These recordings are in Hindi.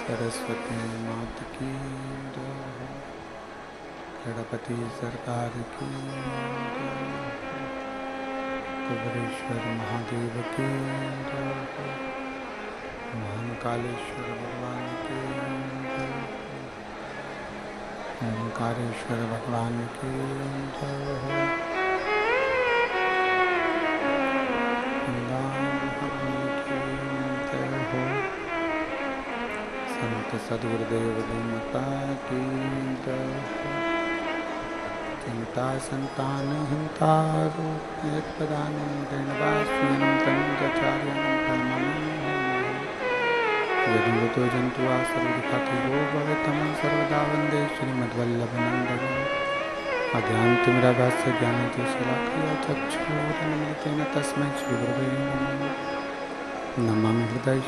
सरस्वती माता की जय। गणपति सरकार की जय। कुबेरेश्वर महादेव की जय। महाकालेश्वर भगवान की जय। ओंकारेश्वर भगवान की जय। संत सद्गुरुदेव माता की जय। चिंता संतान हंतारो यदुवतो जंतु सर्वदुःखातिरो भवेत्तमं सर्वदा वन्दे श्रीमद्वल्लभनन्दनम् अध्यान्तिमिराभास्य ज्ञानतिशलाकया चक्षुरुन्मिलितेन तस्मै श्रीगुरवे नमः। नमामि हृदय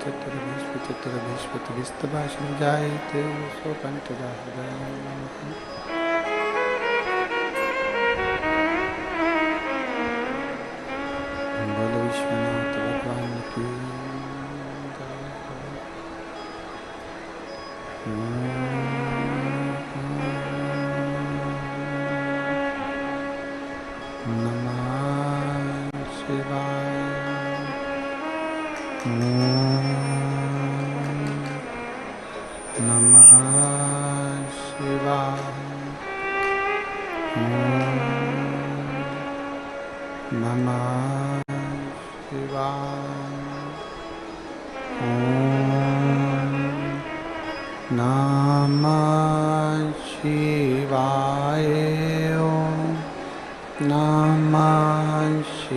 चतुर्भीष्विचित्रभाषण जायते सोपंचदा हृदय। बोलो विश्वनाथ भगवान की Shiva.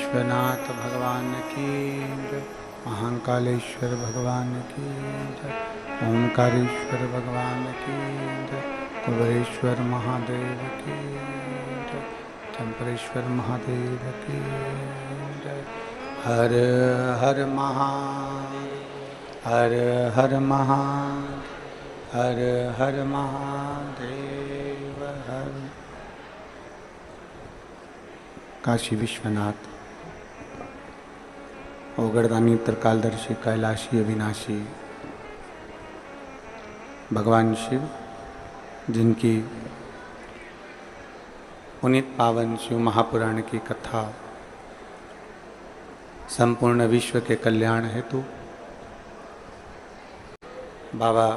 विश्वनाथ भगवान की जय। महाकालेश्वर भगवान की जय। ओंकारेश्वर भगवान की जय। कुबेरेश्वर महादेव की जय। चंपरेश्वर महादेव की जय। हर हर हर हर हर हर महादेव हर। काशी विश्वनाथ ओगरदानी त्रिकालदर्शी कैलाशी अविनाशी भगवान शिव, जिनकी पुनीत पावन शिव महापुराण की कथा संपूर्ण विश्व के कल्याण हेतु बाबा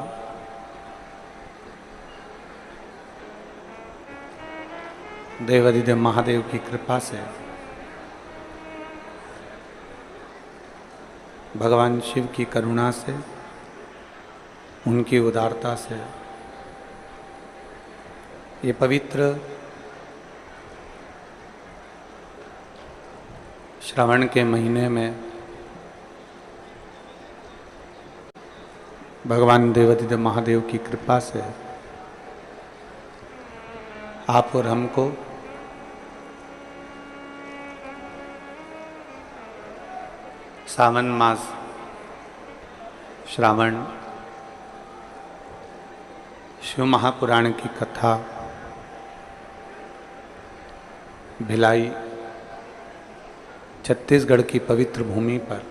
देवाधिदेव महादेव की कृपा से, भगवान शिव की करुणा से, उनकी उदारता से ये पवित्र श्रावण के महीने में भगवान देवाधिदेव महादेव की कृपा से आप और हमको सावन मास श्रावण शिव महापुराण की कथा भिलाई छत्तीसगढ़ की पवित्र भूमि पर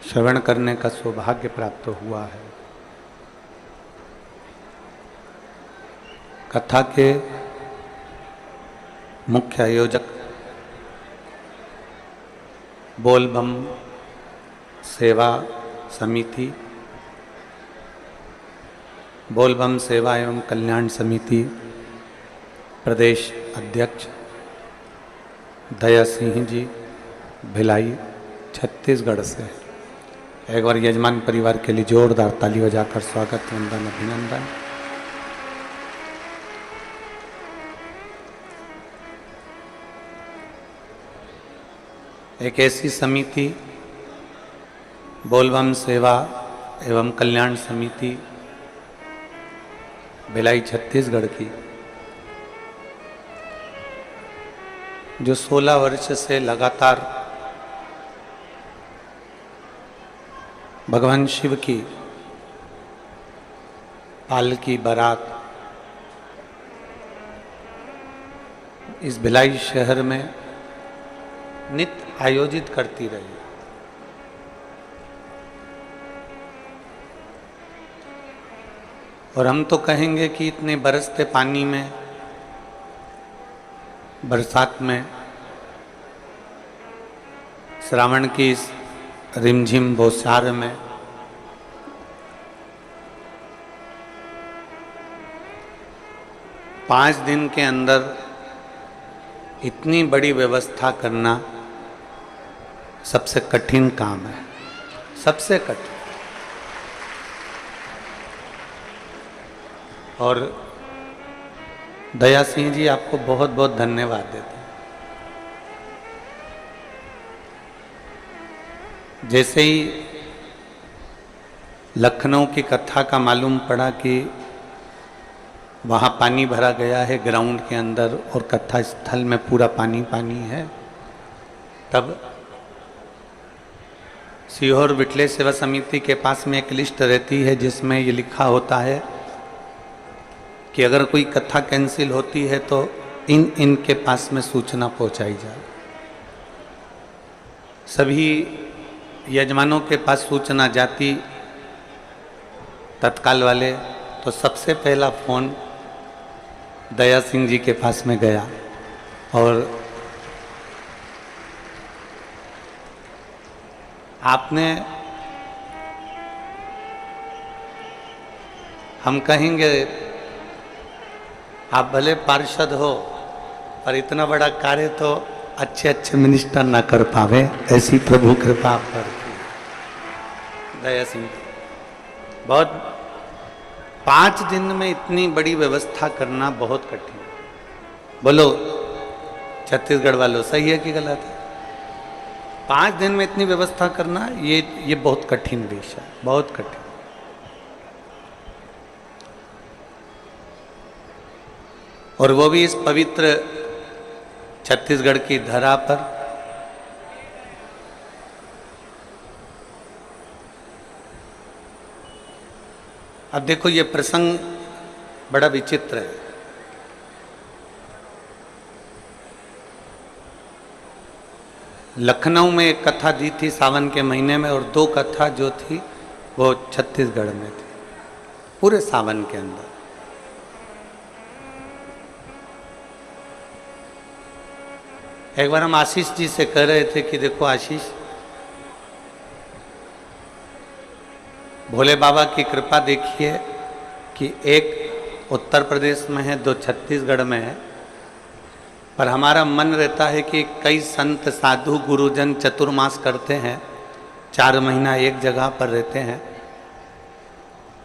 श्रवण करने का सौभाग्य प्राप्त हुआ है। कथा के मुख्य आयोजक बोलबम सेवा समिति, बोलबम सेवा एवं कल्याण समिति प्रदेश अध्यक्ष दया सिंह जी भिलाई छत्तीसगढ़ से। एक बार यजमान परिवार के लिए जोरदार ताली बजाकर स्वागत वंदन अभिनंदन। एक ऐसी समिति बोलबम सेवा एवं कल्याण समिति भिलाई छत्तीसगढ़ की, जो 16 वर्ष से लगातार भगवान शिव की पालकी बारात इस भिलाई शहर में नित्य आयोजित करती रही। और हम तो कहेंगे कि इतने बरसते पानी में, बरसात में, श्रावण की इस रिमझिम बौछार में पाँच दिन के अंदर इतनी बड़ी व्यवस्था करना सबसे कठिन काम है, सबसे कठिन। और दया सिंह जी आपको बहुत बहुत धन्यवाद देते हैं। जैसे ही लखनऊ की कथा का मालूम पड़ा कि वहाँ पानी भरा गया है ग्राउंड के अंदर और कथा स्थल में पूरा पानी पानी है, तब सीहोर विटले सेवा समिति के पास में एक लिस्ट रहती है जिसमें ये लिखा होता है कि अगर कोई कथा कैंसिल होती है तो इनके पास में सूचना पहुंचाई जाए। सभी यजमानों के पास सूचना जाती तत्काल वाले, तो सबसे पहला फोन दया सिंह जी के पास में गया। और आपने, हम कहेंगे आप भले पार्षद हो पर इतना बड़ा कार्य तो अच्छे अच्छे मिनिस्टर ना कर पावे, ऐसी प्रभु कृपा आप पर दया सिंह। बहुत 5 दिन में इतनी बड़ी व्यवस्था करना बहुत कठिन। बोलो छत्तीसगढ़ वालों, सही है कि गलत है? 5 दिन में इतनी व्यवस्था करना, ये बहुत कठिन विषय है, बहुत कठिन। और वो भी इस पवित्र छत्तीसगढ़ की धरा पर। अब देखो ये प्रसंग बड़ा विचित्र है। लखनऊ में एक कथा दी थी सावन के महीने में, और 2 कथा जो थी वो छत्तीसगढ़ में थी पूरे सावन के अंदर। एक बार हम आशीष जी से कह रहे थे कि देखो आशीष, भोले बाबा की कृपा देखिए कि एक उत्तर प्रदेश में है, 2 छत्तीसगढ़ में है, पर हमारा मन रहता है कि कई संत साधु गुरुजन चतुर्मास करते हैं, 4 महीना एक जगह पर रहते हैं।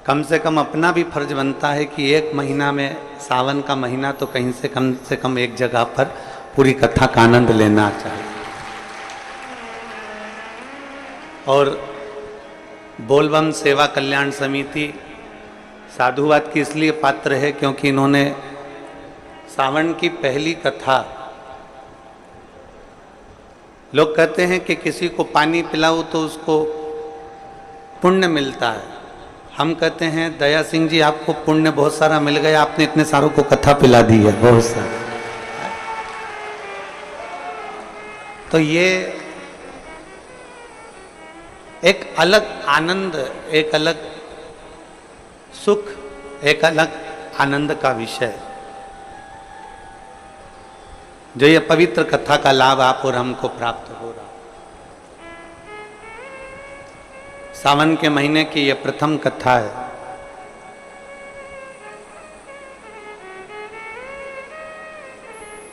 कम से कम अपना भी फर्ज बनता है कि 1 महीना में, सावन का महीना, तो कहीं से कम एक जगह पर पूरी कथा का आनंद लेना चाहिए। और बोलबम सेवा कल्याण समिति साधुवाद की इसलिए पात्र है क्योंकि इन्होंने सावन की पहली कथा, लोग कहते हैं कि किसी को पानी पिलाओ तो उसको पुण्य मिलता है। हम कहते हैं दया सिंह जी आपको पुण्य बहुत सारा मिल गया, आपने इतने सारों को कथा पिला दी है, बहुत सारा। तो ये एक अलग आनंद, एक अलग सुख, एक अलग आनंद का विषय, जो ये पवित्र कथा का लाभ आप और हमको प्राप्त हो रहा। सावन के महीने की ये प्रथम कथा है।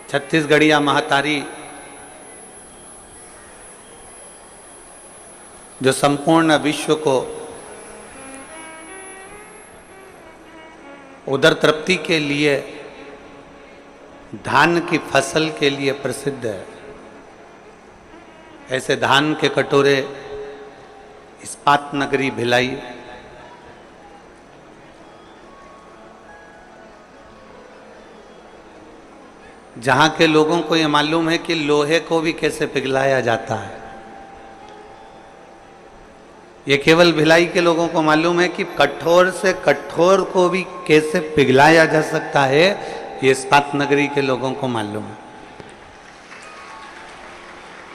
छत्तीसगढ़िया महतारी जो संपूर्ण विश्व को उदर तृप्ति के लिए, धान की फसल के लिए प्रसिद्ध है, ऐसे धान के कटोरे इस्पात नगरी भिलाई, जहां के लोगों को ये मालूम है कि लोहे को भी कैसे पिघलाया जाता है। ये केवल भिलाई के लोगों को मालूम है कि कठोर से कठोर को भी कैसे पिघलाया जा सकता है, ये इस्पात नगरी के लोगों को मालूम है।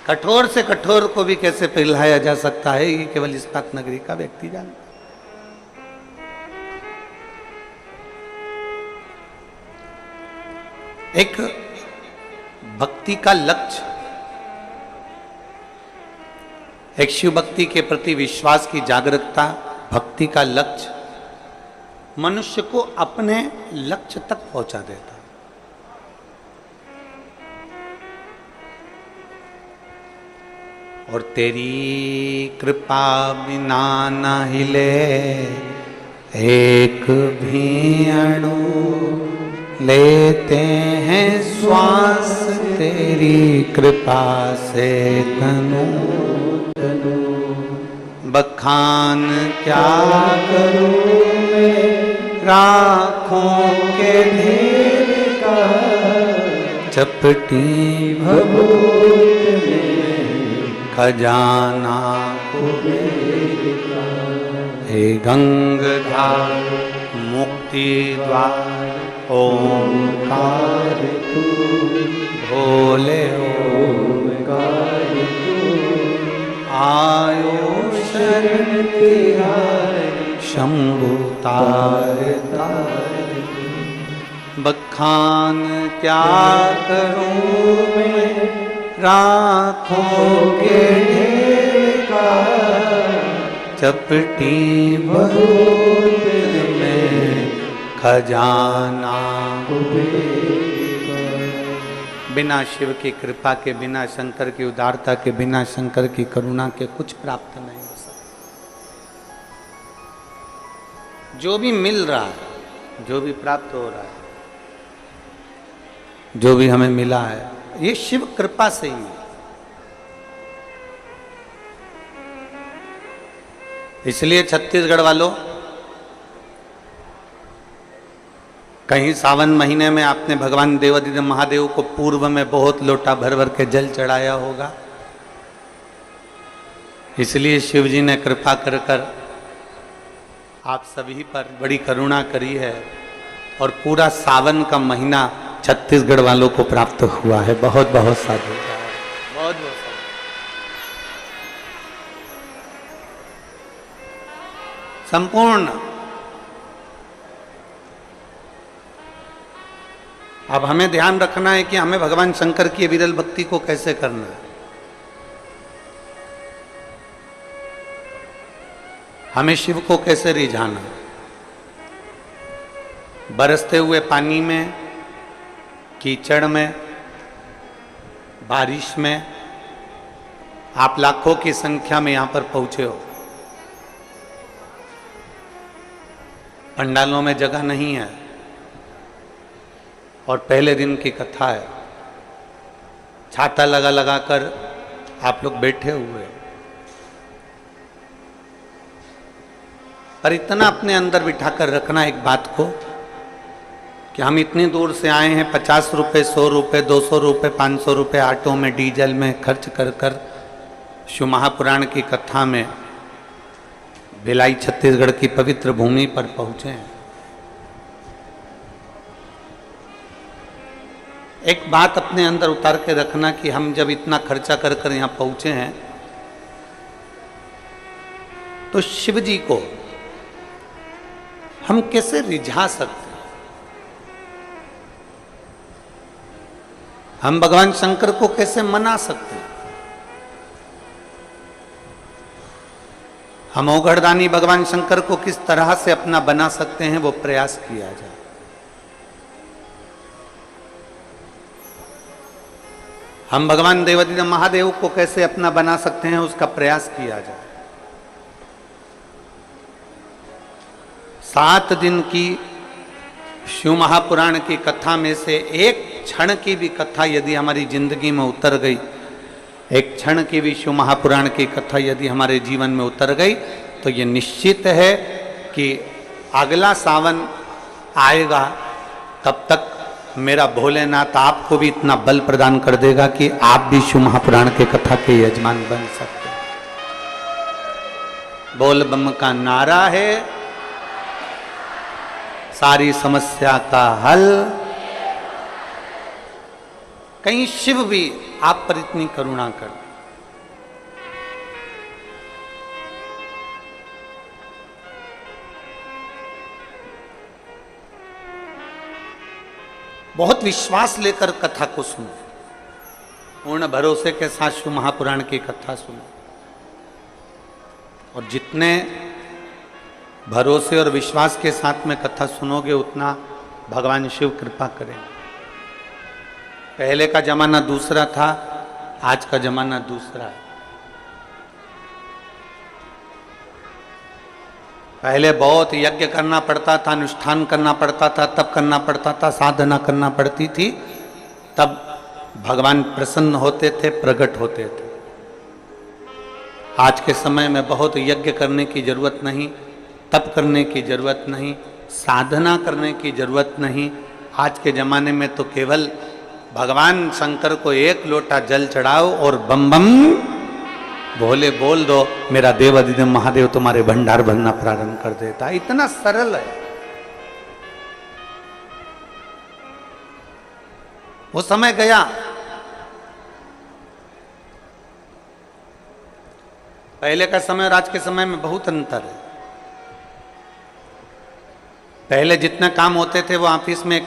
कठोर से कठोर को भी कैसे पिघलाया जा सकता है, ये केवल इस्पात नगरी का व्यक्ति जानता है। एक भक्ति का लक्ष्य, एक शिव भक्ति के प्रति विश्वास की जागरूकता, भक्ति का लक्ष्य मनुष्य को अपने लक्ष्य तक पहुंचा देता। और तेरी कृपा बिना न हिले एक भी अणु, लेते हैं श्वास तेरी कृपा से तनु। बखान क्या करूं मैं राखों के ढेर का, चपटी भभूत में खजाना कुबेर का। हे गंगाधार मुक्ति द्वार ओंकार तू, भोले ओंकार तू। आयो शरण तिहारी शंभु तार तार। बखान क्या करूं मैं राखों के ढेर का, चपटी भभूत में खजाना बिना शिव की कृपा के, बिना शंकर की उदारता के, बिना शंकर की करुणा के कुछ प्राप्त नहीं हो सकता। जो भी मिल रहा है, जो भी प्राप्त हो रहा है, जो भी हमें मिला है, ये शिव कृपा से ही है। इसलिए छत्तीसगढ़ वालों, कहीं सावन महीने में आपने भगवान देवादिदेव महादेव को पूर्व में बहुत लोटा भर भर के जल चढ़ाया होगा। इसलिए शिव जी ने कृपा कर कर आप सभी पर बड़ी करुणा करी है और पूरा सावन का महीना छत्तीसगढ़ वालों को प्राप्त हुआ है। बहुत बहुत साधु, बहुत बहुत साधु। संपूर्ण। अब हमें ध्यान रखना है कि हमें भगवान शंकर की विरल भक्ति को कैसे करना है। हमें शिव को कैसे रिझाना। बरसते हुए पानी में, कीचड़ में, बारिश में आप लाखों की संख्या में यहां पर पहुंचे हो। पंडालों में जगह नहीं है और पहले दिन की कथा है। छाता लगा लगा कर आप लोग बैठे हुए, पर इतना अपने अंदर बिठाकर रखना एक बात को कि हम इतनी दूर से आए हैं, 50 रुपये, 100 रुपये, 200 रुपये, 500 रुपये ऑटो में, डीजल में खर्च कर कर शिव महापुराण की कथा में भिलाई छत्तीसगढ़ की पवित्र भूमि पर पहुंचे हैं। एक बात अपने अंदर उतार के रखना कि हम जब इतना खर्चा कर कर यहां पहुंचे हैं तो शिव जी को हम कैसे रिझा सकते हैं। हम भगवान शंकर को कैसे मना सकते हैं। हम ओघड़दानी भगवान शंकर को किस तरह से अपना बना सकते हैं, वो प्रयास किया जाए। हम भगवान देवादिदेव महादेव को कैसे अपना बना सकते हैं, उसका प्रयास किया जाए। 7 दिन की शिव महापुराण की कथा में से एक क्षण की भी कथा यदि हमारी जिंदगी में उतर गई, एक क्षण की भी शिव महापुराण की कथा यदि हमारे जीवन में उतर गई, तो ये निश्चित है कि अगला सावन आएगा तब तक मेरा भोलेनाथ आपको भी इतना बल प्रदान कर देगा कि आप भी शिव महापुराण के कथा के यजमान बन सकते हैं। बोल बम का नारा है, सारी समस्या का हल। कहीं शिव भी आप पर इतनी करुणा कर। बहुत विश्वास लेकर कथा को सुनो, पूर्ण भरोसे के साथ शिव महापुराण की कथा सुनो, और जितने भरोसे और विश्वास के साथ में कथा सुनोगे उतना भगवान शिव कृपा करेंगे। पहले का जमाना दूसरा था, आज का जमाना दूसरा है। पहले बहुत यज्ञ करना पड़ता था, अनुष्ठान करना पड़ता था, तब करना पड़ता था, साधना करना पड़ती थी, तब भगवान प्रसन्न होते थे, प्रकट होते थे। आज के समय में बहुत यज्ञ करने की जरूरत नहीं, तप करने की जरूरत नहीं, साधना करने की जरूरत नहीं। आज के जमाने में तो केवल भगवान शंकर को एक लोटा जल चढ़ाओ और बम बम भोले बोल दो, मेरा देवादिदेव महादेव तुम्हारे भंडार भरना प्रारंभ कर देता है। इतना सरल है। वो समय गया। पहले का समय और आज के समय में बहुत अंतर है। पहले जितने काम होते थे वो ऑफिस में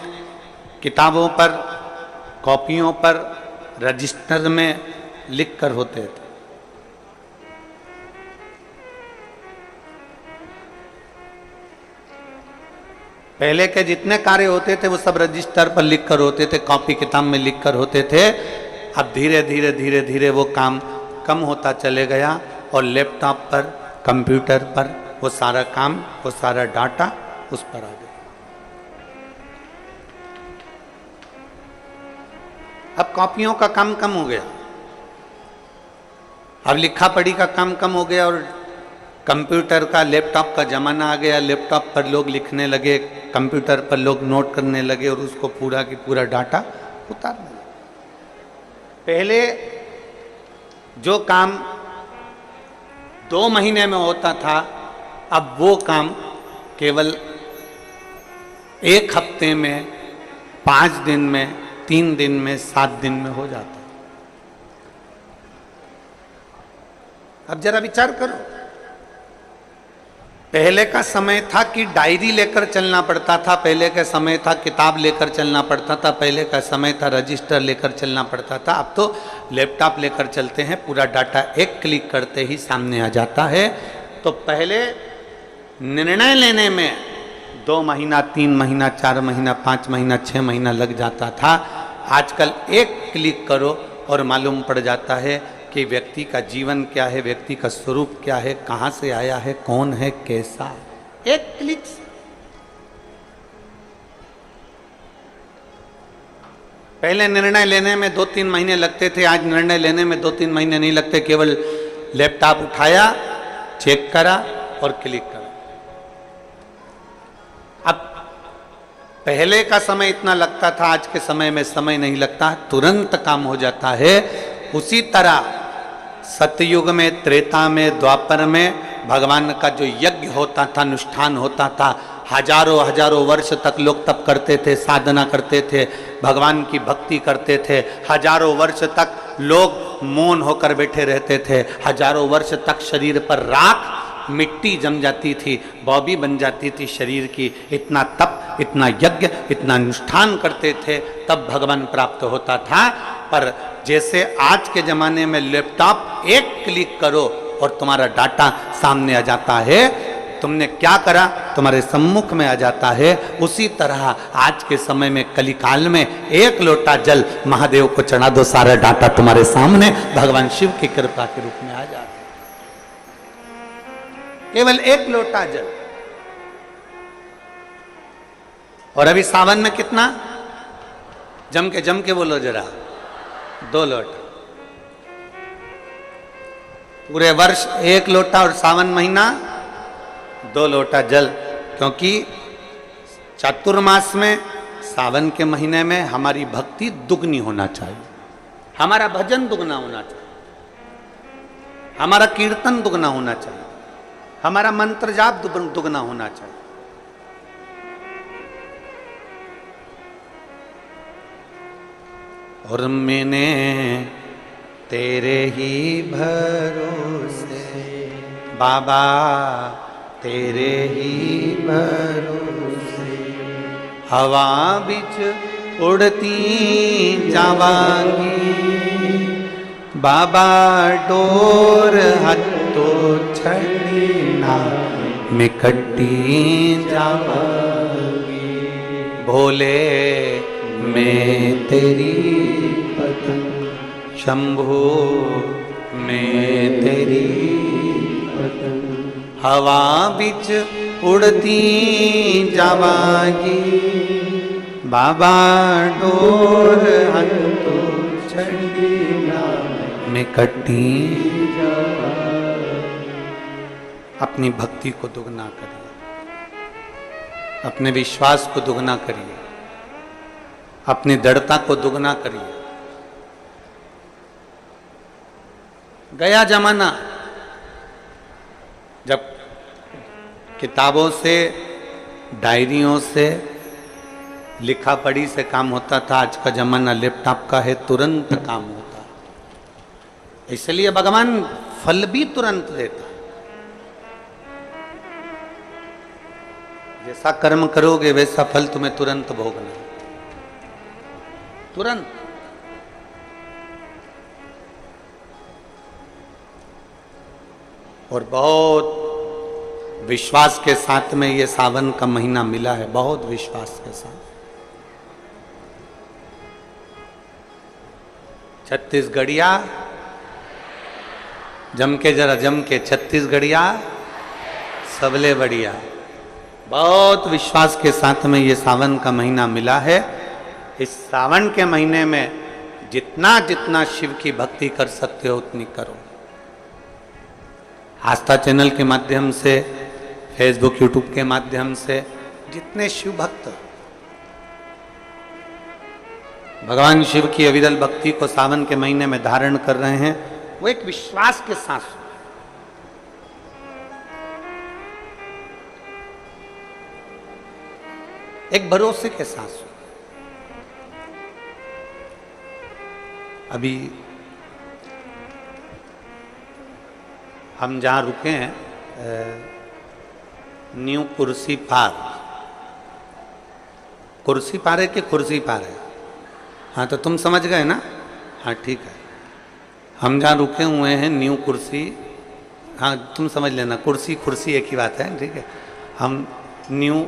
किताबों पर, कॉपियों पर, रजिस्टर में लिख कर होते थे। पहले के जितने कार्य होते थे वो सब रजिस्टर पर लिख कर होते थे, कॉपी किताब में लिख कर होते थे। अब धीरे धीरे धीरे धीरे वो काम कम होता चले गया और लैपटॉप पर, कंप्यूटर पर वो सारा काम, वो सारा डाटा उस पर आ गया। अब कॉपियों का काम कम हो गया, अब लिखा पढ़ी का काम कम हो गया और कंप्यूटर का, लैपटॉप का जमाना आ गया। लैपटॉप पर लोग लिखने लगे, कंप्यूटर पर लोग नोट करने लगे और उसको पूरा की पूरा डाटा उतारने लगे। पहले जो काम 2 महीने में होता था, अब वो काम केवल 1 हफ्ते में, 5 दिन में, 3 दिन में, 7 दिन में हो जाता। अब जरा विचार करो, पहले का समय था कि डायरी लेकर चलना पड़ता था, पहले का समय था किताब लेकर चलना पड़ता था, पहले का समय था रजिस्टर लेकर चलना पड़ता था। अब तो लैपटॉप लेकर चलते हैं, पूरा डाटा एक क्लिक करते ही सामने आ जाता है। तो पहले निर्णय लेने में 2 महीना, 3 महीना, 4 महीना, 5 महीना, 6 महीना लग जाता था। आजकल एक क्लिक करो और मालूम पड़ जाता है कि व्यक्ति का जीवन क्या है, व्यक्ति का स्वरूप क्या है, कहाँ से आया है, कौन है, कैसा है, एक क्लिक से। पहले निर्णय लेने में 2-3 महीने लगते थे, आज निर्णय लेने में 2-3 महीने नहीं लगते। केवल लैपटॉप उठाया, चेक करा और क्लिक करा। अब पहले का समय इतना लगता था, आज के समय में समय नहीं लगता, तुरंत काम हो जाता है। उसी तरह सतयुग में, त्रेता में, द्वापर में भगवान का जो यज्ञ होता था, अनुष्ठान होता था, हजारों वर्ष तक लोग तप करते थे, साधना करते थे, भगवान की भक्ति करते थे। हजारों वर्ष तक लोग मौन होकर बैठे रहते थे। हजारों वर्ष तक शरीर पर राख, मिट्टी जम जाती थी, बॉबी बन जाती थी शरीर की। इतना तप, इतना यज्ञ, इतना अनुष्ठान करते थे, तब भगवान प्राप्त होता था। पर जैसे आज के जमाने में लैपटॉप एक क्लिक करो और तुम्हारा डाटा सामने आ जाता है, तुमने क्या करा तुम्हारे सम्मुख में आ जाता है। उसी तरह आज के समय में, कलिकाल में, 1 लोटा जल महादेव को चढ़ा दो, सारा डाटा तुम्हारे सामने भगवान शिव की कृपा के रूप में आ जाता है। केवल 1 लोटा जल। और अभी सावन में कितना? जम के बोलो जरा, 2 लोटा। पूरे वर्ष 1 लोटा और सावन महीना 2 लोटा जल। क्योंकि चातुर्मास में, सावन के महीने में हमारी भक्ति दुगनी होना चाहिए, हमारा भजन दुगना होना चाहिए, हमारा कीर्तन दुगना होना चाहिए, हमारा मंत्र जाप दुगना होना चाहिए। और मैंने तेरे ही भरोसे बाबा, तेरे ही भरोसे हवा बिच उड़ती जावांगी। बाबा डोर हत्तो छड़ना में कट्टी जावांगी। भोले मैं तेरी पतंग, शंभू मैं तेरी पतंग, हवा बिच उड़ती जावांगी। बाबा डोर हत्तो छड़ना में कट्टी जावांगी। अपनी भक्ति को दुगना करिए, अपने विश्वास को दुगना करिए, अपनी दृढ़ता को दुगना करिए। गया जमाना जब किताबों से, डायरियों से, लिखा पढ़ी से काम होता था। आज का जमाना लैपटॉप का है, तुरंत काम होता है। इसलिए भगवान फल भी तुरंत देता। जैसा कर्म करोगे वैसा फल तुम्हें तुरंत भोगना, तुरंत। और बहुत विश्वास के साथ में ये सावन का महीना मिला है, बहुत विश्वास के साथ। छत्तीसगढ़िया जम के, जरा जम के, छत्तीसगढ़िया सबले बढ़िया। बहुत विश्वास के साथ में ये सावन का महीना मिला है। इस सावन के महीने में जितना जितना शिव की भक्ति कर सकते हो उतनी करो। आस्था चैनल के माध्यम से, फेसबुक यूट्यूब के माध्यम से जितने शिव भक्त भगवान शिव की अविरल भक्ति को सावन के महीने में धारण कर रहे हैं, वो एक विश्वास के साथ, एक भरोसे के साथ। अभी हम जहाँ रुके हैं न्यू कुर्सी पार, कुर्सी पार है कि कुर्सी पार है? हाँ तो तुम समझ गए ना? हाँ ठीक है। हम जहाँ रुके हुए हैं न्यू कुर्सी, हाँ तुम समझ लेना, कुर्सी कुर्सी एक ही बात है, ठीक है। हम न्यू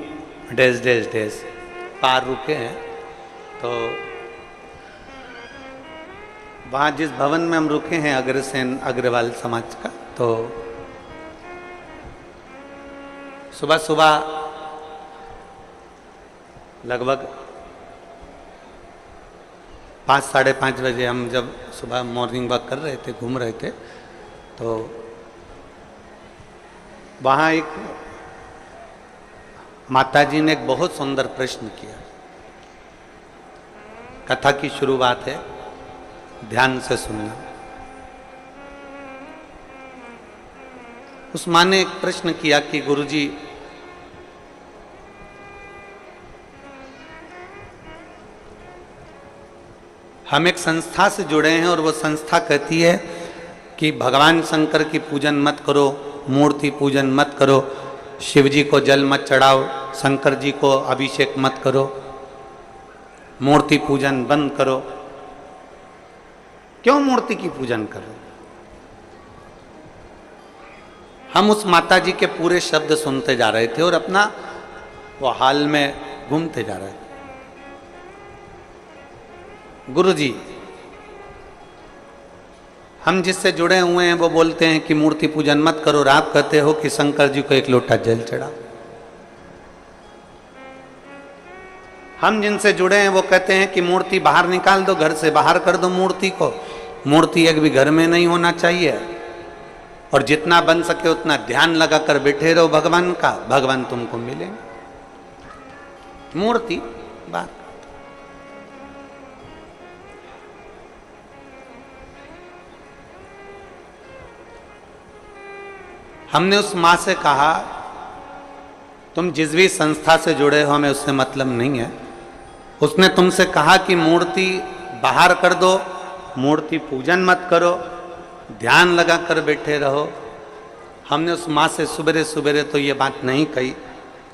डैश डैश डैश पार रुके हैं। तो वहाँ जिस भवन में हम रुके हैं अग्रसेन अग्रवाल समाज का, तो सुबह सुबह लगभग 5 साढ़े 5 बजे हम जब सुबह मॉर्निंग वॉक कर रहे थे, घूम रहे थे, तो वहाँ एक माताजी ने एक बहुत सुंदर प्रश्न किया। कथा की शुरुआत है, ध्यान से सुनना। उस माँ ने एक प्रश्न किया कि गुरुजी, हम एक संस्था से जुड़े हैं और वो संस्था कहती है कि भगवान शंकर की पूजन मत करो, मूर्ति पूजन मत करो, शिव जी को जल मत चढ़ाओ, शंकर जी को अभिषेक मत करो, मूर्ति पूजन बंद करो। क्यों मूर्ति की पूजन करो? हम उस माता जी के पूरे शब्द सुनते जा रहे थे और अपना वो हाल में घूमते जा रहे थे। गुरुजी, हम जिससे जुड़े हुए हैं वो बोलते हैं कि मूर्ति पूजन मत करो, और आप कहते हो कि शंकर जी को एक लोटा जल चढ़ाओ। हम जिनसे जुड़े हैं वो कहते हैं कि मूर्ति बाहर निकाल दो, घर से बाहर कर दो मूर्ति को, मूर्ति एक भी घर में नहीं होना चाहिए, और जितना बन सके उतना ध्यान लगाकर बैठे रहो भगवान का, भगवान तुमको मिलेंगे। मूर्ति बात। हमने उस माँ से कहा, तुम जिस भी संस्था से जुड़े हो हमें उससे मतलब नहीं है। उसने तुमसे कहा कि मूर्ति बाहर कर दो, मूर्ति पूजन मत करो, ध्यान लगा कर बैठे रहो। हमने उस माँ से सुबह सुबह तो ये बात नहीं कही,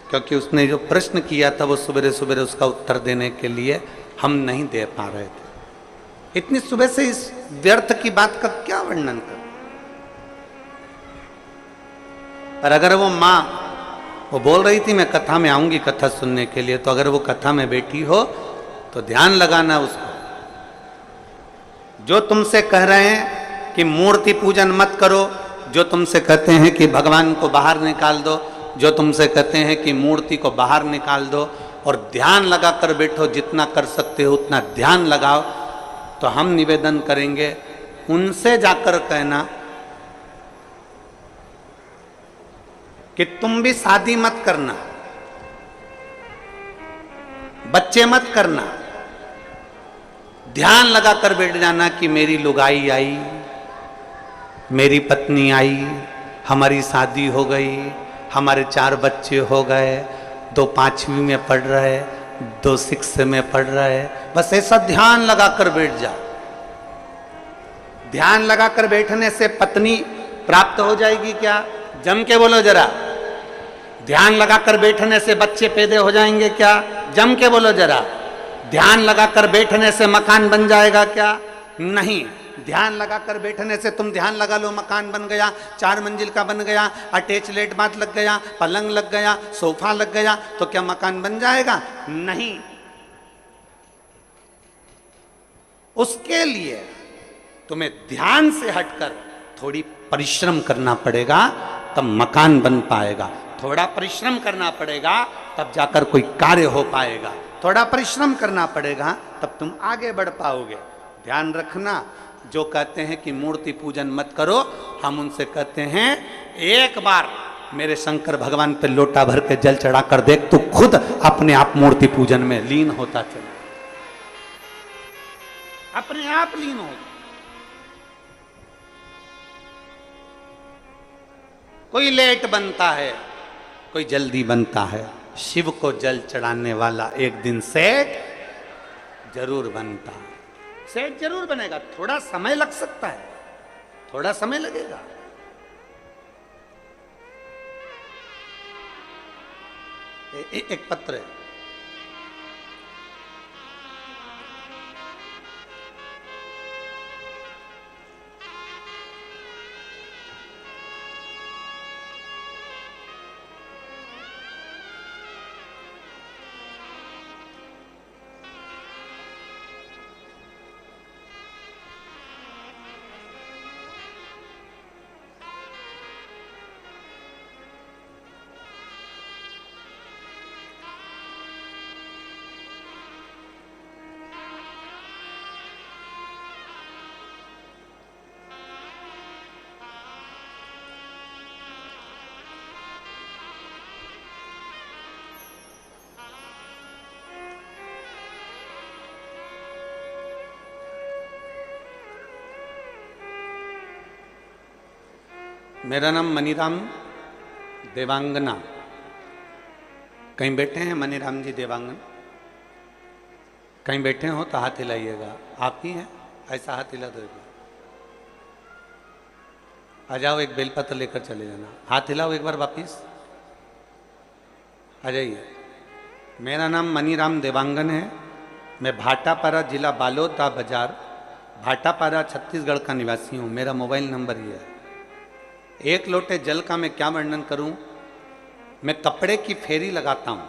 क्योंकि उसने जो प्रश्न किया था वो सुबह सुबह उसका उत्तर देने के लिए हम नहीं दे पा रहे थे। इतनी सुबह से इस व्यर्थ की बात का क्या वर्णन कर। पर अगर वो माँ वो बोल रही थी मैं कथा में आऊंगी कथा सुनने के लिए, तो अगर वो कथा में बैठी हो तो ध्यान लगाना उसको। जो तुमसे कह रहे हैं कि मूर्ति पूजन मत करो, जो तुमसे कहते हैं कि भगवान को बाहर निकाल दो, जो तुमसे कहते हैं कि मूर्ति को बाहर निकाल दो और ध्यान लगा कर बैठो, जितना कर सकते हो उतना ध्यान लगाओ, तो हम निवेदन करेंगे उनसे जाकर कहना कि तुम भी शादी मत करना, बच्चे मत करना, ध्यान लगाकर बैठ जाना कि मेरी लुगाई आई, मेरी पत्नी आई, हमारी शादी हो गई, हमारे 4 बच्चे हो गए, 2 5वीं में पढ़ रहे, 2 6 में पढ़ रहे। बस ऐसा ध्यान लगाकर बैठ जा। ध्यान लगाकर बैठने से पत्नी प्राप्त हो जाएगी क्या? जम के बोलो जरा। ध्यान लगाकर बैठने से बच्चे पैदा हो जाएंगे क्या? जम के बोलो जरा। ध्यान लगाकर बैठने से मकान बन जाएगा क्या? नहीं। ध्यान लगाकर बैठने से तुम ध्यान लगा लो मकान बन गया, 4 मंजिल का बन गया, अटैच लेट बाथ लग गया, पलंग लग गया, सोफा लग गया, तो क्या मकान बन जाएगा? नहीं। उसके लिए तुम्हें ध्यान से हटकर थोड़ी परिश्रम करना पड़ेगा, तब मकान बन पाएगा। थोड़ा परिश्रम करना पड़ेगा तब जाकर कोई कार्य हो पाएगा। थोड़ा परिश्रम करना पड़ेगा तब तुम आगे बढ़ पाओगे। ध्यान रखना, जो कहते हैं कि मूर्ति पूजन मत करो, हम उनसे कहते हैं एक बार मेरे शंकर भगवान पे लोटा भर के जल चढ़ा कर देख, तू खुद अपने आप मूर्ति पूजन में लीन होता चला, अपने आप लीन हो। कोई लेट बनता है, कोई जल्दी बनता है, शिव को जल चढ़ाने वाला एक दिन सेठ जरूर बनता है। सेठ जरूर बनेगा, थोड़ा समय लग सकता है, थोड़ा समय लगेगा। एक पत्र है, मेरा नाम मनीराम देवांगना। कहीं बैठे हैं मनीराम जी देवांगन? कहीं बैठे हो तो हाथ हिलाइएगा। आप ही हैं? ऐसा हाथ हिला दो। आ जाओ, एक बेलपत्र लेकर चले जाना। हाथ हिलाओ एक बार वापिस, आ जाइए। मेरा नाम मनीराम देवांगन है। मैं भाटापारा जिला बालोदा बाजार, भाटापारा छत्तीसगढ़ का निवासी हूँ। मेरा मोबाइल नंबर ये है। एक लोटे जल का मैं क्या वर्णन करूं। मैं कपड़े की फेरी लगाता हूं,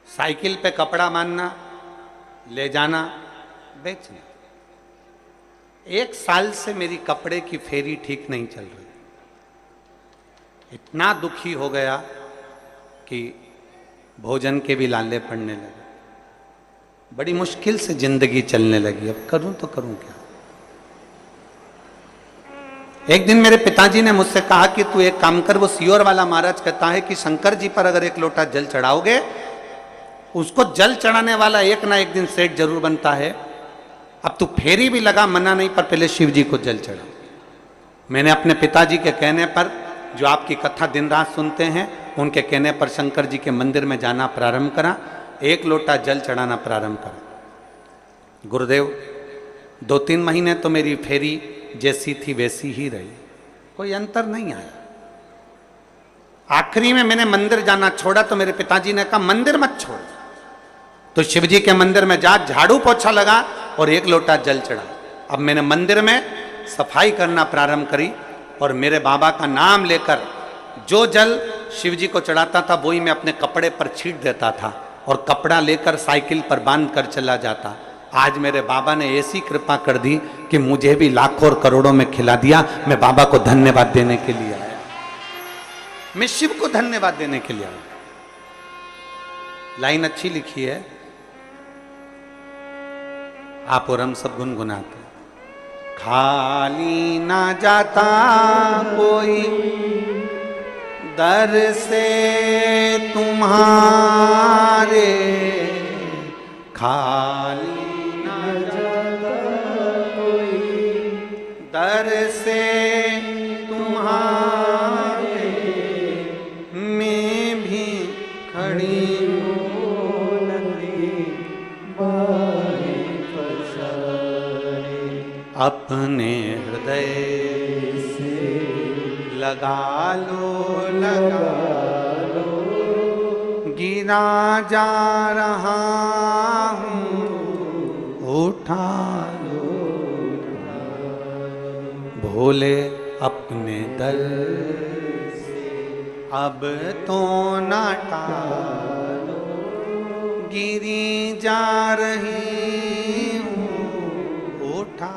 साइकिल पे कपड़ा बांधना, ले जाना, बेचना। 1 साल से मेरी कपड़े की फेरी ठीक नहीं चल रही। इतना दुखी हो गया कि भोजन के भी लाले पड़ने लगे। बड़ी मुश्किल से जिंदगी चलने लगी। अब करूं तो करूं क्या। एक दिन मेरे पिताजी ने मुझसे कहा कि तू एक काम कर, वो सियोर वाला महाराज कहता है कि शंकर जी पर अगर एक लोटा जल चढ़ाओगे, उसको जल चढ़ाने वाला एक ना एक दिन सेठ जरूर बनता है। अब तू फेरी भी लगा, मना नहीं, पर पहले शिव जी को जल चढ़ा। मैंने अपने पिताजी के कहने पर, जो आपकी कथा दिन रात सुनते हैं, उनके कहने पर शंकर जी के मंदिर में जाना प्रारंभ करा। 1 लोटा जल चढ़ाना प्रारंभ करा। गुरुदेव 2-3 महीने तो मेरी फेरी जैसी थी वैसी ही रही, कोई अंतर नहीं आया। आखिरी में मैंने मंदिर जाना छोड़ा तो मेरे पिताजी ने कहा मंदिर मत छोड़। तो शिवजी के मंदिर में जा झाड़ू पोछा लगा और 1 लोटा जल चढ़ा। अब मैंने मंदिर में सफाई करना प्रारंभ करी और मेरे बाबा का नाम लेकर जो जल शिवजी को चढ़ाता था वही मैं अपने कपड़े पर छींट देता था और कपड़ा लेकर साइकिल पर बांध कर चला जाता। आज मेरे बाबा ने ऐसी कृपा कर दी कि मुझे भी लाखों और करोड़ों में खिला दिया। मैं बाबा को धन्यवाद देने के लिए आया, मैं शिव को धन्यवाद देने के लिए आया। लाइन अच्छी लिखी है, आप और हम सब गुनगुनाते। खाली ना जाता कोई दर से तुम्हारे, खाली दर से तुम्हारे, मैं भी खड़ी हूँ नदी बारी पसारे। अपने हृदय से लगा लो, गिरा जा रहा हूँ, उठा लो भोले अपने दर से, अब तो ना टालो, गिरी जा रही हूँ, उठा